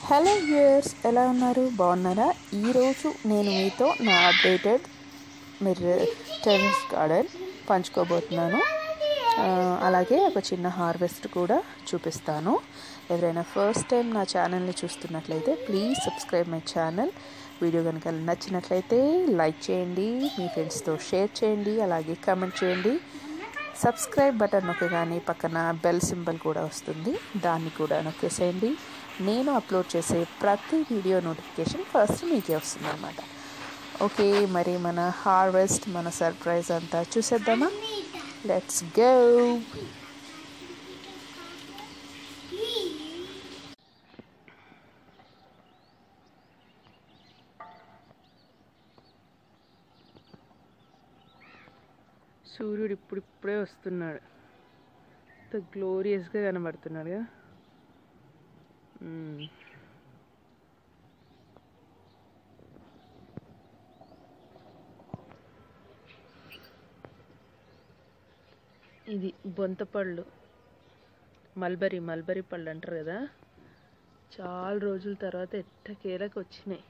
Hello viewers, ఎలా ఉన్నారు? బాగున్నారా? ఈరోజు నేను మీతో నా అప్డేటెడ్ టెర్రస్ గార్డెన్ పంచుకోబోతున్నాను. అలాగే ఒక చిన్న హార్వెస్ట్ కూడా చూపిస్తాను. ఎవరైనా ఫస్ట్ టైం నా ఛానల్ని చూస్తున్నట్లయితే please subscribe my channel. Video కనుక నచ్చినట్లయితే లైక్ చేయండి, మీ ఫ్రెండ్స్తో షేర్ చేయండి, అలాగే కామెంట్ చేయండి. సబ్స్క్రైబ్ బటన్ నొక్కగానే పక్కన బెల్ సింబల్ కూడా వస్తుంది, దాన్ని కూడా నొక్కేసేయండి. నేను అప్లోడ్ చేసే ప్రతి వీడియో నోటిఫికేషన్ ఫస్ట్ మీకే వస్తుంది అన్నమాట. ఓకే, మరి మన హార్వెస్ట్, మన సర్ప్రైజ్ అంతా చూసేద్దామా? Let's go. సూర్యుడు ఇప్పుడిప్పుడే వస్తున్నాడు, ఎంత గ్లోరియస్గా కనబడుతున్నాడు కదా. ఇది బొంతపళ్ళు, మల్బరీ పళ్ళు అంటారు కదా. చాలా రోజుల తర్వాత ఎట్టకేలకు వచ్చినాయి.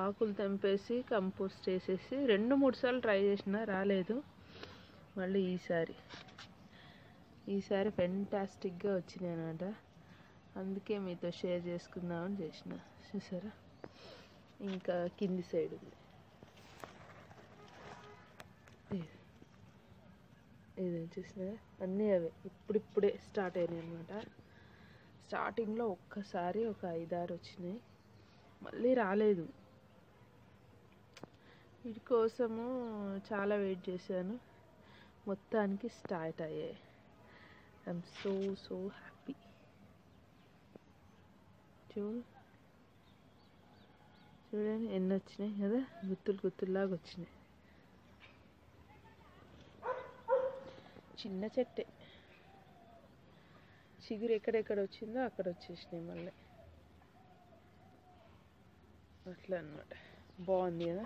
ఆకులు తెంపేసి కంపోస్ట్ చేసేసి 2-3 సార్లు ట్రై చేసిన, రాలేదు. మళ్ళీ ఈసారి ఫెంటాస్టిక్గా వచ్చినాయి అన్నమాట. అందుకే మీతో షేర్ చేసుకుందామని చేసిన. చూసారా, ఇంకా కింది సైడ్ ఉంది. ఇది చూసినా, అన్నీ అవే ఇప్పుడిప్పుడే స్టార్ట్ అయినాయి అనమాట. స్టార్టింగ్లో ఒక్కసారి ఒక 5-6 వచ్చినాయి, మళ్ళీ రాలేదు. వీటి కోసము చాలా వెయిట్ చేశాను, మొత్తానికి స్టార్ట్ అయ్యాయి. I'm so happy. చూడండి ఎన్ని వచ్చినాయి కదా, గుత్తుల్లాగా వచ్చినాయి. చిన్న చెట్టే, చిగురు ఎక్కడెక్కడ వచ్చిందో అక్కడ వచ్చేసినాయి మళ్ళీ. అట్లా అన్నమాట. బాగుంది కదా.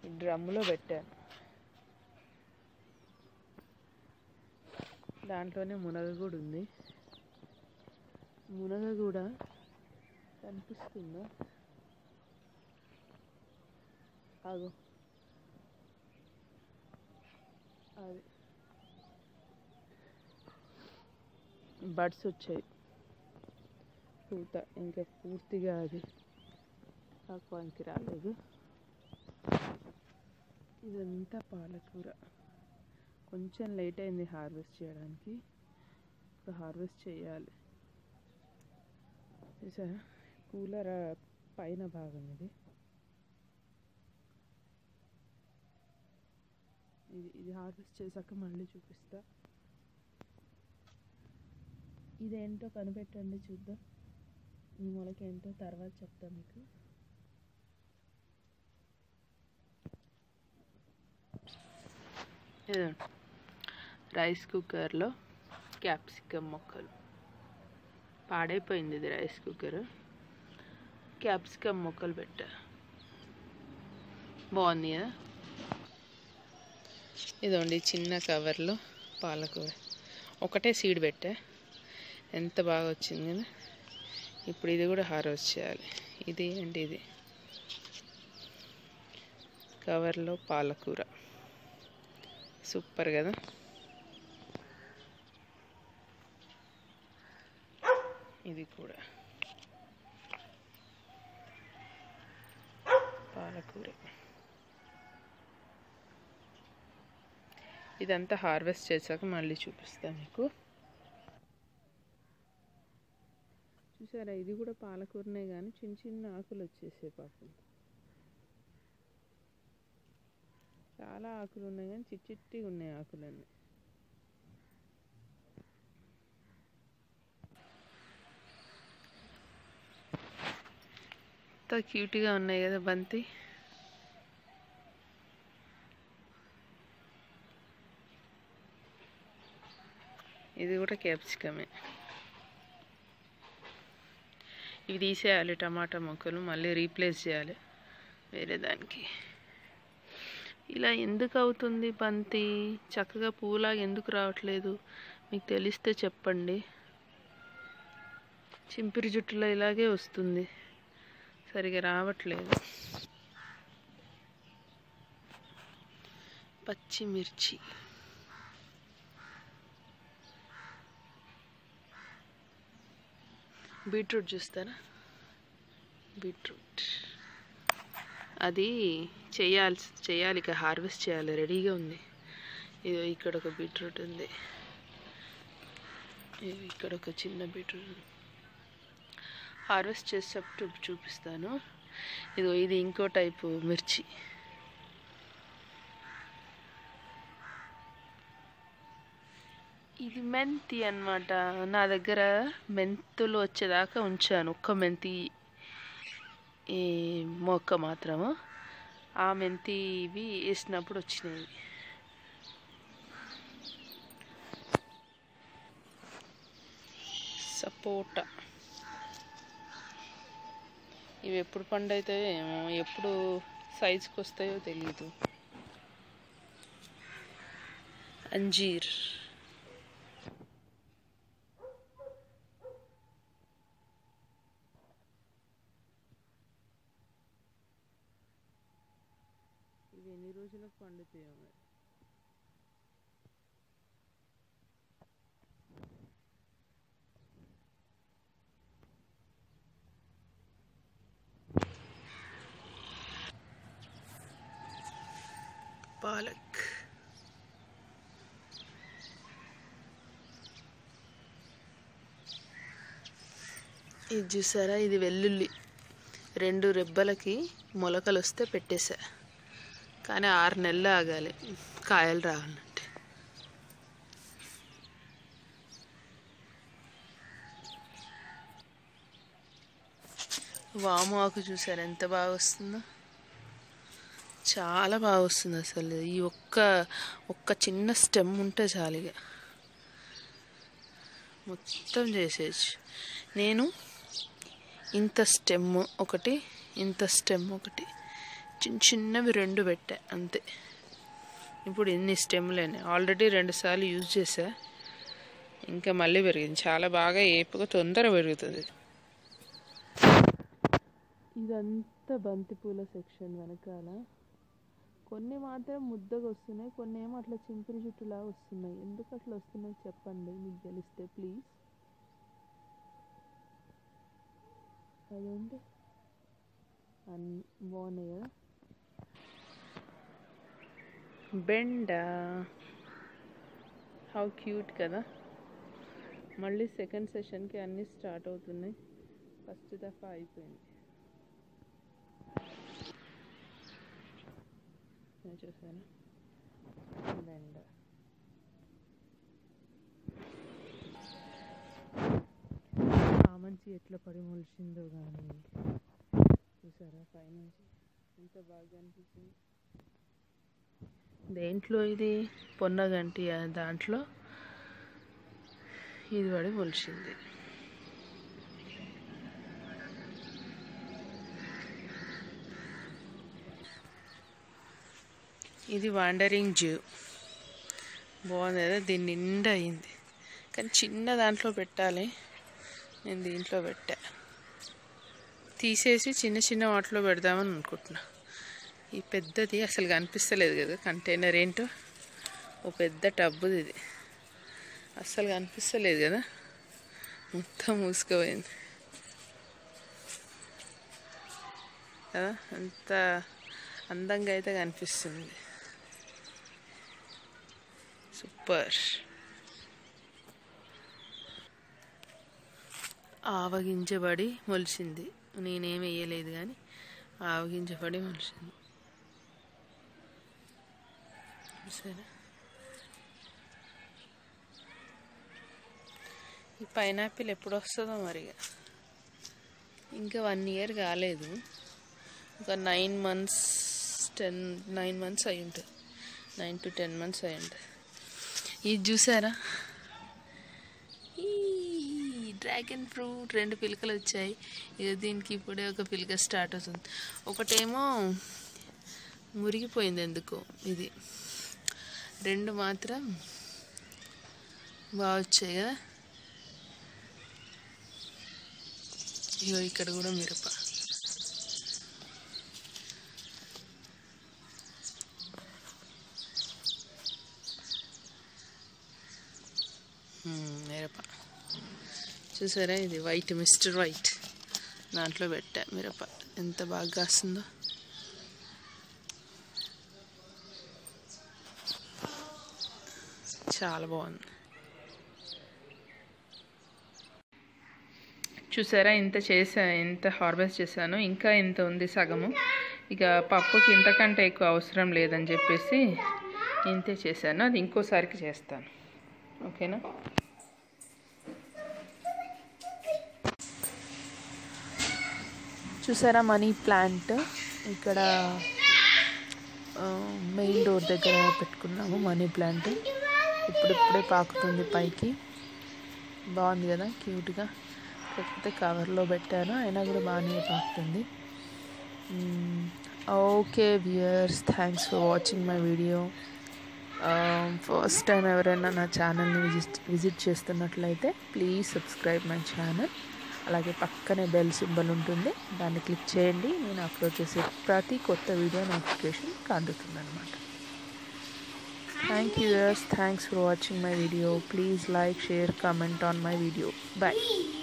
ఈ డ్రమ్ములో పెట్టాను, దాంట్లోనే మునగ కూడా ఉంది. మునగ కూడా కనిపిస్తుందా? ఆగు, అది బడ్స్ వచ్చాయి, పూత ఇంకా పూర్తిగా అది ఆకువానికి రాలేదు. ఇదంతా పాలకూర. కొంచెం లేట్ అయింది హార్వెస్ట్ చేయడానికి, ఇప్పుడు హార్వెస్ట్ చేయాలి. చూసారా, కూలర్ పైన భాగం ఇది హార్వెస్ట్ చేశాక మళ్ళీ చూపిస్తా. ఇదేంటో కనిపెట్టండి చూద్దాం. ఈ మొలకేంటో తర్వాత చెప్తా మీకు. రైస్ కుక్కర్లో క్యాప్సికమ్ మొక్కలు. పాడైపోయింది ఇది రైస్ కుక్కర్. క్యాప్సికమ్ మొక్కలు పెట్టా, బాగుంది కదా. ఇదండి చిన్న కవర్లో పాలకూర, ఒకటే సీడ్ పెట్టా, ఎంత బాగా వచ్చింది కదా. ఇప్పుడు ఇది కూడా హార్వెస్ట్ చేయాలి. ఇది కవర్లో పాలకూర, సూపర్ కదా. ఇది కూడా పాలకూర. ఇదంతా హార్వెస్ట్ చేశాక మళ్ళీ చూపిస్తాను మీకు. చూసారా, ఇది కూడా పాలకూరనే, కానీ చిన్న ఆకులు వచ్చేసాయి పాపం. చాలా ఆకులు ఉన్నాయి కానీ చిట్టిగా ఉన్నాయి ఆకులన్నీ. ఎంత క్యూట్గా ఉన్నాయి కదా బంతి. ఇది కూడా క్యాప్సికమే. ఇవి తీసేయాలి, టమాటా మొక్కలు మళ్ళీ రీప్లేస్ చేయాలి వేరే దానికి. ఇలా ఎందుకు అవుతుంది బంతి? చక్కగా పూలాగా ఎందుకు రావట్లేదు? మీకు తెలిస్తే చెప్పండి. చింపిరి జుట్టులో ఇలాగే వస్తుంది, సరిగా రావట్లేదు. పచ్చిమిర్చి, బీట్రూట్ చూస్తారా, బీట్రూట్ అది చేయాలి ఇక హార్వెస్ట్ చేయాలి, రెడీగా ఉంది. ఇది ఇక్కడ ఒక బీట్రూట్ ఉంది, ఇక్కడ ఒక చిన్న బీట్రూట్ హార్వెస్ట్ చేసేటప్పుడు చూపిస్తాను. ఇది ఇంకో టైపు మిర్చి. ఇది మెంతి అన్నమాట. నా దగ్గర మెంతులు వచ్చేదాకా ఉంచాను, ఒక్క మెంతి మొక్క మాత్రము. ఆ మెంతి ఇవి వేసినప్పుడు వచ్చినాయి. సపోటా, ఇవి ఎప్పుడు పండు అవుతాయో ఏమో, ఎప్పుడు సైజుకి వస్తాయో తెలీదు. అంజీర్, ఇవి ఎన్ని రోజులకు పండుతాయో మరి. పాలక్, ఇది చూసారా, ఇది వెల్లుల్లి. 2 రెబ్బలకి మొలకలు వస్తే పెట్టేశా, కానీ 6 నెలలు ఆగాలి కాయలు రావాలంటే. వాము ఆకు చూసారా ఎంత బాగా వస్తుందో, చాలా బాగా వస్తుంది అసలు. ఈ ఒక్క చిన్న స్టెమ్ ఉంటే చాలుగా మొత్తం చేసేయచ్చు. నేను ఇంత స్టెమ్ ఒకటి, ఇంత స్టెమ్ ఒకటి, చిన్నవి 2 పెట్టా అంతే. ఇప్పుడు ఇన్ని స్టెమ్లేనే, ఆల్రెడీ 2 సార్లు యూజ్ చేసా, ఇంకా మళ్ళీ పెరిగింది. చాలా బాగా ఏపుగా తొందర పెరుగుతుంది. ఇదంతా బంతిపూల సెక్షన్ వెనకాల. కొన్ని మాత్రం ముద్దగా వస్తున్నాయి, కొన్ని ఏమో అట్లా చింపిరి జుట్టులా వస్తున్నాయి. ఎందుకు అట్లా వస్తున్నాయి చెప్పండి మీకు తెలిస్తే ప్లీజ్. అదేంటి అన్నీ బాగున్నాయి కదా. బెండ, హౌ క్యూట్ కదా. మళ్ళీ సెకండ్ సెషన్కి అన్నీ స్టార్ట్ అవుతున్నాయి, ఫస్ట్ దఫా అయిపోయింది. చూసాను బెండ. చామంతి ఎట్లా పడి మొలిచిందో కానీ చూసారా, పైనుంచి ఎంత బాగా అనిపిస్తుంది. దేంట్లో ఇది పొన్నగంటి, దాంట్లో ఇది పడి మొలిచింది. ఇది వాండరింగ్ జూ, బాగుంది కదా. దీని నిండా అయింది, కానీ చిన్న దాంట్లో పెట్టాలి. నేను దీంట్లో పెట్టా, తీసేసి చిన్న వాటిలో పెడదామని అనుకుంటున్నా. ఈ పెద్దది అసలు కనిపిస్తలేదు కదా, కంటైనర్ ఏంటో, ఓ పెద్ద టబ్బుది ఇది, అస్సలు కనిపిస్తలేదు కదా, మొత్తం మూసుకుపోయింది కదా. అంత అందంగా అయితే కనిపిస్తుంది, సూపర్. ఆవగింజబడి మొలిచింది, నేనేం వేయలేదు కానీ ఆవగింజబడి మొలిచింది. సరే, ఈ పైనాపిల్ ఎప్పుడు వస్తుందో మరిగా. ఇంకా 1 ఇయర్ కాలేదు, ఒక 9 మంత్స్ అయి ఉంటుంది, 9 to 10 months అయి ఉంటుంది. ఇది చూసారా, ఈ డ్రాగన్ ఫ్రూట్ 2 పిలకలు వచ్చాయి. ఇక దీనికి ఇప్పుడే ఒక పిలక స్టార్ట్ అవుతుంది. ఒకటేమో మురిగిపోయింది ఎందుకో, ఇది 2 మాత్రం బాగా వచ్చాయి కదా. ఇగో ఇక్కడ కూడా మిరప. మిరప చూసారా, ఇది వైట్, మిస్టర్ వైట్, దాంట్లో పెట్టా మిరప. ఎంత బాగా కాస్తుందో. చాలా బాగుంది. చూసారా, ఇంత హార్వెస్ట్ చేశాను. ఇంకా ఇంత ఉంది సగము. ఇక పప్పుకి ఇంతకంటే ఎక్కువ అవసరం లేదని చెప్పేసి ఇంతే చేశాను. అది ఇంకోసారికి చేస్తాను. ఓకేనా? చూసారా, మనీ ప్లాంట్ ఇక్కడ మెయిన్ డోర్ దగ్గర పెట్టుకున్నాము. మనీ ప్లాంట్ ఇప్పుడిప్పుడే పాకుతుంది పైకి. బాగుంది కదా, క్యూట్గా. కాకపోతే కవర్లో పెట్టాను, అయినా కూడా బాగానే పాకుతుంది. Okay viewers, thanks for watching my video. First time ఎవరైనా నా ఛానల్ని విజిట్ చేస్తున్నట్లయితే ప్లీజ్ సబ్స్క్రైబ్ మై ఛానల్. అలాగే పక్కనే బెల్ సింబల్ ఉంటుంది, దాన్ని క్లిక్ చేయండి. నేను అప్లోడ్ చేసే ప్రతి కొత్త వీడియో నోటిఫికేషన్ అందుతుంది అన్నమాట. Thank you viewers, thanks for watching my video. Please like, share, comment on my video. Bye.